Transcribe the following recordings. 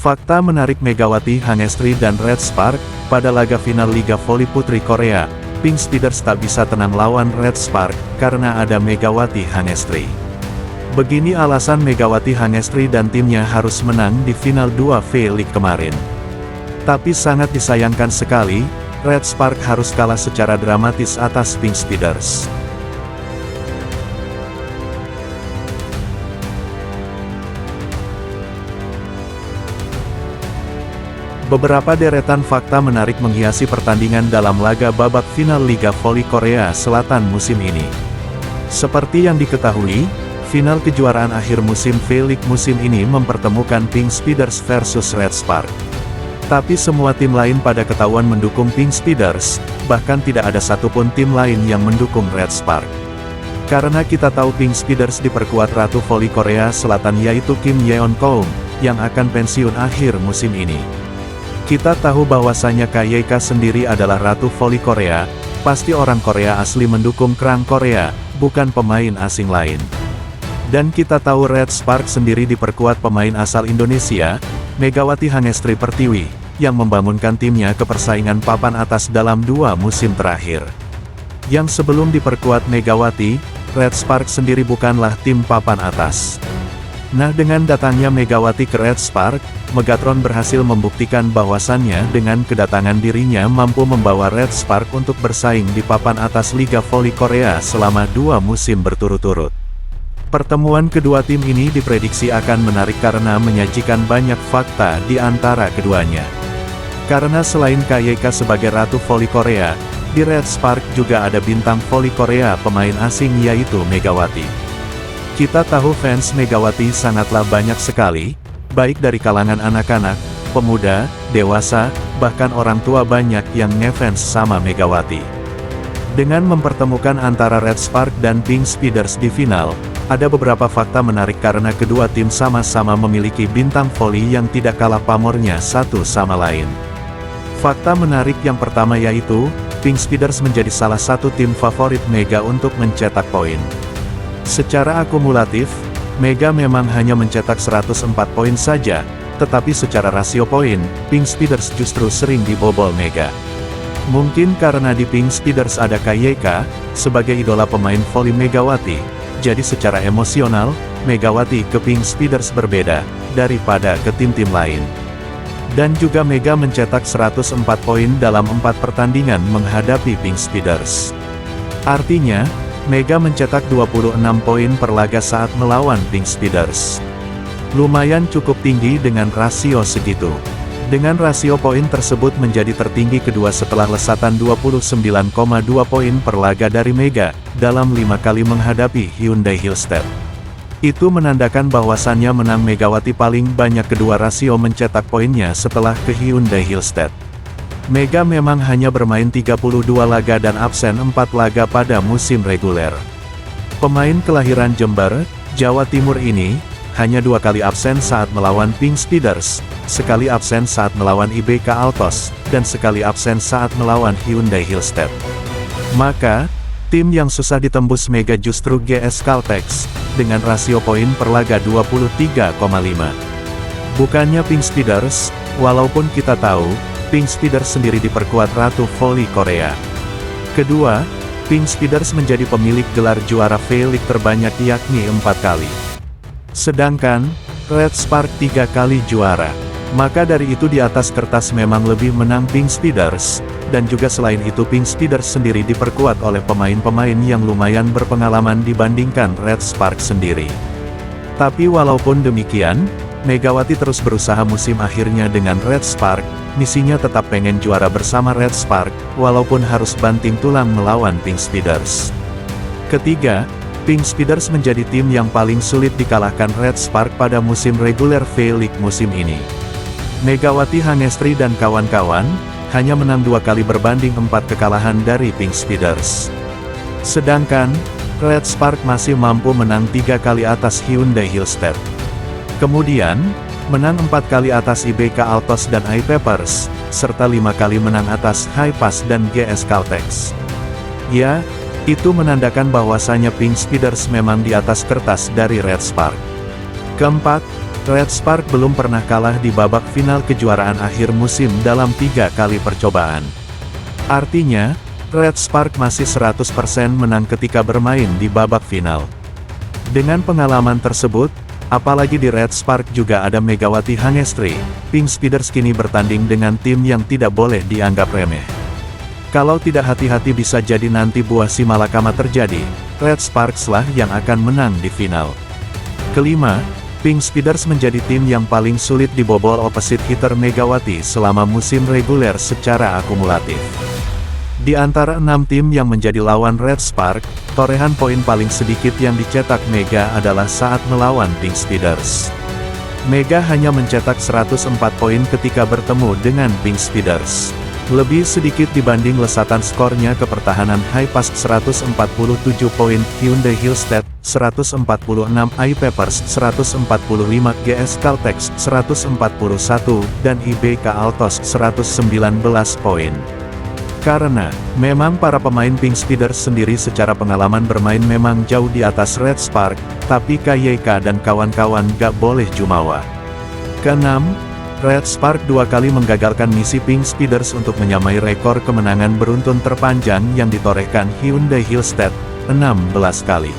Fakta menarik Megawati Hangestri dan Red Spark, pada laga final Liga Voli Putri Korea, Pink Speeders tak bisa tenang lawan Red Spark, karena ada Megawati Hangestri. Begini alasan Megawati Hangestri dan timnya harus menang di final 2 V-League kemarin. Tapi sangat disayangkan sekali, Red Spark harus kalah secara dramatis atas Pink Speeders. Beberapa deretan fakta menarik menghiasi pertandingan dalam laga babak final Liga Voli Korea Selatan musim ini. Seperti yang diketahui, final kejuaraan akhir musim V-League musim ini mempertemukan Pink Speeders versus Red Spark. Tapi semua tim lain pada ketahuan mendukung Pink Speeders, bahkan tidak ada satupun tim lain yang mendukung Red Spark. Karena kita tahu Pink Speeders diperkuat Ratu Voli Korea Selatan yaitu Kim Yeon Koum, yang akan pensiun akhir musim ini. Kita tahu bahwasanya KYK sendiri adalah Ratu Voli Korea, pasti orang Korea asli mendukung Krang Korea, bukan pemain asing lain. Dan kita tahu Red Spark sendiri diperkuat pemain asal Indonesia, Megawati Hangestri Pertiwi, yang membangunkan timnya ke persaingan papan atas dalam 2 musim terakhir. Yang sebelum diperkuat Megawati, Red Spark sendiri bukanlah tim papan atas. Nah, dengan datangnya Megawati ke Red Spark, Megatron berhasil membuktikan bahwasannya dengan kedatangan dirinya mampu membawa Red Spark untuk bersaing di papan atas Liga Voli Korea selama 2 musim berturut-turut. Pertemuan kedua tim ini diprediksi akan menarik karena menyajikan banyak fakta di antara keduanya. Karena selain KYK sebagai Ratu Voli Korea, di Red Spark juga ada bintang voli Korea pemain asing yaitu Megawati. Kita tahu fans Megawati sangatlah banyak sekali, baik dari kalangan anak-anak, pemuda, dewasa, bahkan orang tua banyak yang ngefans sama Megawati. Dengan mempertemukan antara Red Spark dan Pink Speeders di final, ada beberapa fakta menarik karena kedua tim sama-sama memiliki bintang voli yang tidak kalah pamornya satu sama lain. Fakta menarik yang pertama yaitu, Pink Speeders menjadi salah satu tim favorit Mega untuk mencetak poin. Secara akumulatif, Mega memang hanya mencetak 104 poin saja, tetapi secara rasio poin, Pink Speeders justru sering dibobol Mega. Mungkin karena di Pink Speeders ada KYK, sebagai idola pemain voli Megawati, jadi secara emosional, Megawati ke Pink Speeders berbeda, daripada ke tim-tim lain. Dan juga Mega mencetak 104 poin dalam 4 pertandingan menghadapi Pink Speeders. Artinya, Mega mencetak 26 poin per laga saat melawan Pink Speeders. Lumayan cukup tinggi dengan rasio segitu. Dengan rasio poin tersebut menjadi tertinggi kedua setelah lesatan 29,2 poin per laga dari Mega, dalam 5 kali menghadapi Hyundai Hillstead. Itu menandakan bahwasannya menang Megawati paling banyak kedua rasio mencetak poinnya setelah ke Hyundai Hillstead. Mega memang hanya bermain 32 laga dan absen 4 laga pada musim reguler. Pemain kelahiran Jember, Jawa Timur ini, hanya 2 kali absen saat melawan Pink Speeders, sekali absen saat melawan IBK Altos, dan sekali absen saat melawan Hyundai Hillstead. Maka, tim yang susah ditembus Mega justru GS Caltex, dengan rasio poin per laga 23,5. Bukannya Pink Speeders, walaupun kita tahu, Pink Speeders sendiri diperkuat Ratu Voli Korea. Kedua, Pink Speeders menjadi pemilik gelar juara V-League terbanyak yakni 4 kali. Sedangkan, Red Spark 3 kali juara. Maka dari itu di atas kertas memang lebih menang Pink Speeders, dan juga selain itu Pink Speeders sendiri diperkuat oleh pemain-pemain yang lumayan berpengalaman dibandingkan Red Spark sendiri. Tapi walaupun demikian, Megawati terus berusaha musim akhirnya dengan Red Spark, misinya tetap pengen juara bersama Red Spark, walaupun harus banting tulang melawan Pink Speeders. Ketiga, Pink Speeders menjadi tim yang paling sulit dikalahkan Red Spark pada musim reguler V-League musim ini. Megawati Hangestri dan kawan-kawan, hanya menang 2 kali berbanding 4 kekalahan dari Pink Speeders. Sedangkan, Red Spark masih mampu menang 3 kali atas Hyundai Hillstead. Kemudian, menang 4 kali atas IBK Altos dan iPapers, serta 5 kali menang atas Hi-Pass dan GS Caltex. Ya, itu menandakan bahwasanya Pink Speeders memang di atas kertas dari Red Spark. Keempat, Red Spark belum pernah kalah di babak final kejuaraan akhir musim dalam 3 kali percobaan. Artinya, Red Spark masih 100% menang ketika bermain di babak final. Dengan pengalaman tersebut, apalagi di Red Spark juga ada Megawati Hangestri, Pink Speeders kini bertanding dengan tim yang tidak boleh dianggap remeh. Kalau tidak hati-hati bisa jadi nanti buah si malakama terjadi, Red Sparks lah yang akan menang di final. Kelima, Pink Speeders menjadi tim yang paling sulit dibobol opposite hitter Megawati selama musim reguler secara akumulatif. Di antara 6 tim yang menjadi lawan Red Spark, torehan poin paling sedikit yang dicetak Mega adalah saat melawan Pink Speeders. Mega hanya mencetak 104 poin ketika bertemu dengan Pink Speeders. Lebih sedikit dibanding lesatan skornya ke pertahanan High Pass 147 poin, Hyundai Hillstead 146, iPeppers 145, GS Caltex 141, dan IBK Altos 119 poin. Karena, memang para pemain Pink Speeders sendiri secara pengalaman bermain memang jauh di atas Red Spark, tapi KYK dan kawan-kawan gak boleh jumawa. Keenam, Red Spark 2 kali menggagalkan misi Pink Speeders untuk menyamai rekor kemenangan beruntun terpanjang yang ditorehkan Hyundai Hillstead, 16 kali.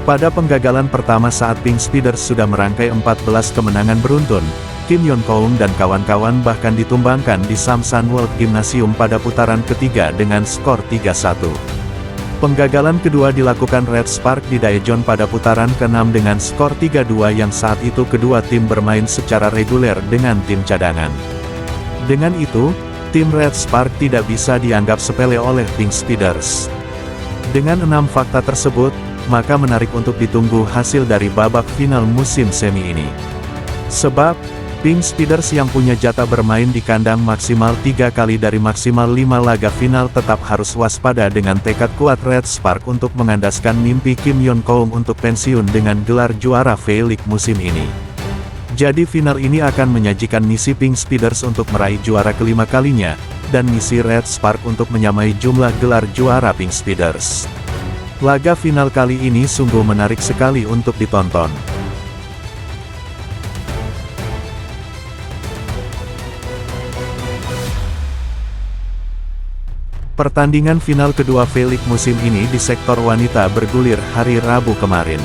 Pada penggagalan pertama saat Pink Speeders sudah merangkai 14 kemenangan beruntun, Kim Yon Koung dan kawan-kawan bahkan ditumbangkan di Samsan World Gymnasium pada putaran ketiga dengan skor 3-1. Penggagalan kedua dilakukan Red Spark di Daejeon pada putaran ke-6 dengan skor 3-2 yang saat itu kedua tim bermain secara reguler dengan tim cadangan. Dengan itu, tim Red Spark tidak bisa dianggap sepele oleh Pink Speeders. Dengan 6 fakta tersebut, maka menarik untuk ditunggu hasil dari babak final musim semi ini. Sebab, Pink Speeders yang punya jatah bermain di kandang maksimal 3 kali dari maksimal 5 laga final tetap harus waspada dengan tekad kuat Red Spark untuk mengandaskan mimpi Kim Yon Koung untuk pensiun dengan gelar juara V-League musim ini. Jadi final ini akan menyajikan misi Pink Speeders untuk meraih juara kelima kalinya, dan misi Red Spark untuk menyamai jumlah gelar juara Pink Speeders. Laga final kali ini sungguh menarik sekali untuk ditonton. Pertandingan final kedua V-League musim ini di sektor wanita bergulir hari Rabu kemarin.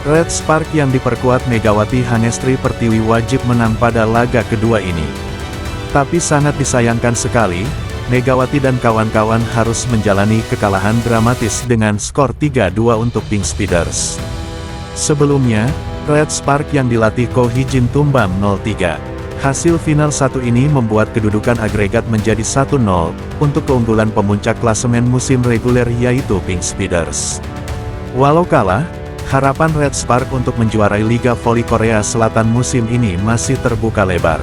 Red Spark yang diperkuat Megawati Hangestri Pertiwi wajib menang pada laga kedua ini. Tapi sangat disayangkan sekali, Megawati dan kawan-kawan harus menjalani kekalahan dramatis dengan skor 3-2 untuk Pink Speeders. Sebelumnya, Red Spark yang dilatih Ko Hee-jin tumbang 0-3. Hasil final satu ini membuat kedudukan agregat menjadi 1-0, untuk keunggulan pemuncak klasemen musim reguler yaitu Pink Speeders. Walau kalah, harapan Red Spark untuk menjuarai Liga Voli Korea Selatan musim ini masih terbuka lebar.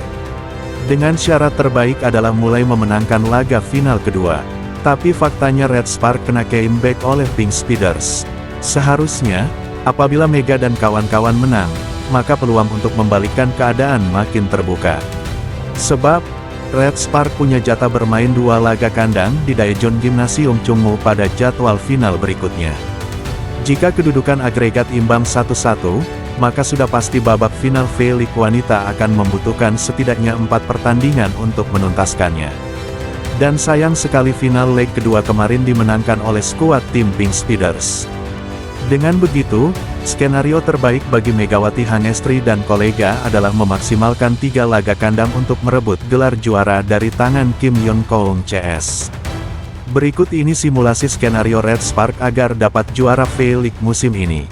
Dengan syarat terbaik adalah mulai memenangkan laga final kedua. Tapi faktanya Red Spark kena comeback oleh Pink Speeders. Seharusnya, apabila Mega dan kawan-kawan menang, maka peluang untuk membalikkan keadaan makin terbuka. Sebab, Red Spark punya jatah bermain 2 laga kandang di Daejeon Gymnasium Chungmu pada jadwal final berikutnya. Jika kedudukan agregat imbang 1-1, maka sudah pasti babak final V-League wanita akan membutuhkan setidaknya 4 pertandingan untuk menuntaskannya. Dan sayang sekali final leg kedua kemarin dimenangkan oleh skuad tim Pink Speeders. Dengan begitu, skenario terbaik bagi Megawati Hangestri dan kolega adalah memaksimalkan 3 laga kandang untuk merebut gelar juara dari tangan Kim Yon Koung CS. Berikut ini simulasi skenario Red Spark agar dapat juara V-League musim ini.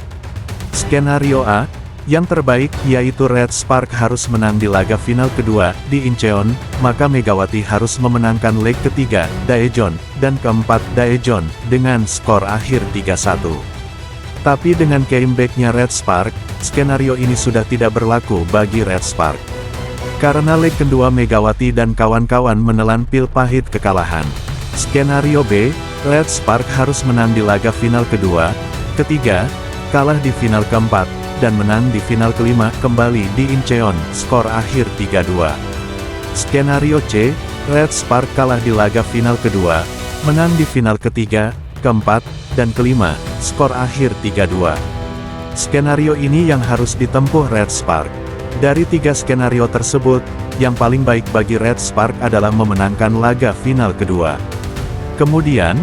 Skenario A, yang terbaik yaitu Red Spark harus menang di laga final kedua di Incheon, maka Megawati harus memenangkan leg ketiga Daejeon dan keempat Daejeon dengan skor akhir 3-1. Tapi dengan comeback-nya Red Spark, skenario ini sudah tidak berlaku bagi Red Spark. Karena leg kedua Megawati dan kawan-kawan menelan pil pahit kekalahan. Skenario B, Red Spark harus menang di laga final kedua, ketiga, kalah di final keempat, dan menang di final kelima kembali di Incheon, skor akhir 3-2. Skenario C, Red Spark kalah di laga final kedua, menang di final ketiga, keempat, dan kelima, skor akhir 3-2. Skenario ini yang harus ditempuh Red Spark. Dari 3 skenario tersebut, yang paling baik bagi Red Spark adalah memenangkan laga final kedua. Kemudian,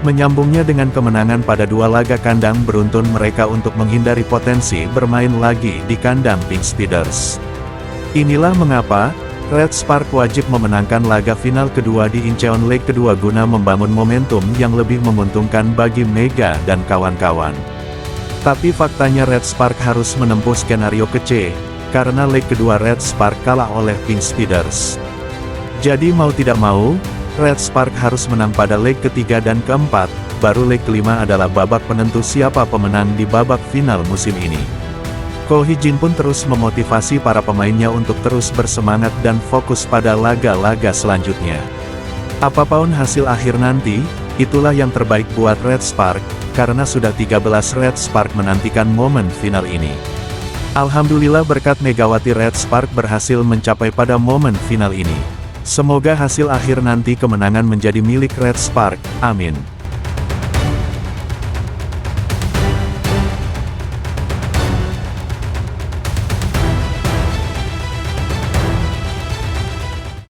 menyambungnya dengan kemenangan pada 2 laga kandang beruntun mereka untuk menghindari potensi bermain lagi di kandang Pink Speeders. Inilah mengapa, Red Spark wajib memenangkan laga final kedua di Incheon League kedua guna membangun momentum yang lebih menguntungkan bagi Mega dan kawan-kawan. Tapi faktanya Red Spark harus menempuh skenario ke C, karena leg kedua Red Spark kalah oleh Pink Speeders. Jadi mau tidak mau, Red Spark harus menang pada leg ketiga dan keempat, baru leg kelima adalah babak penentu siapa pemenang di babak final musim ini. Ko Hee-jin pun terus memotivasi para pemainnya untuk terus bersemangat dan fokus pada laga-laga selanjutnya. Apapun hasil akhir nanti, itulah yang terbaik buat Red Spark, karena sudah 13 Red Spark menantikan momen final ini. Alhamdulillah berkat Megawati Red Spark berhasil mencapai pada momen final ini. Semoga hasil akhir nanti kemenangan menjadi milik Red Spark, amin.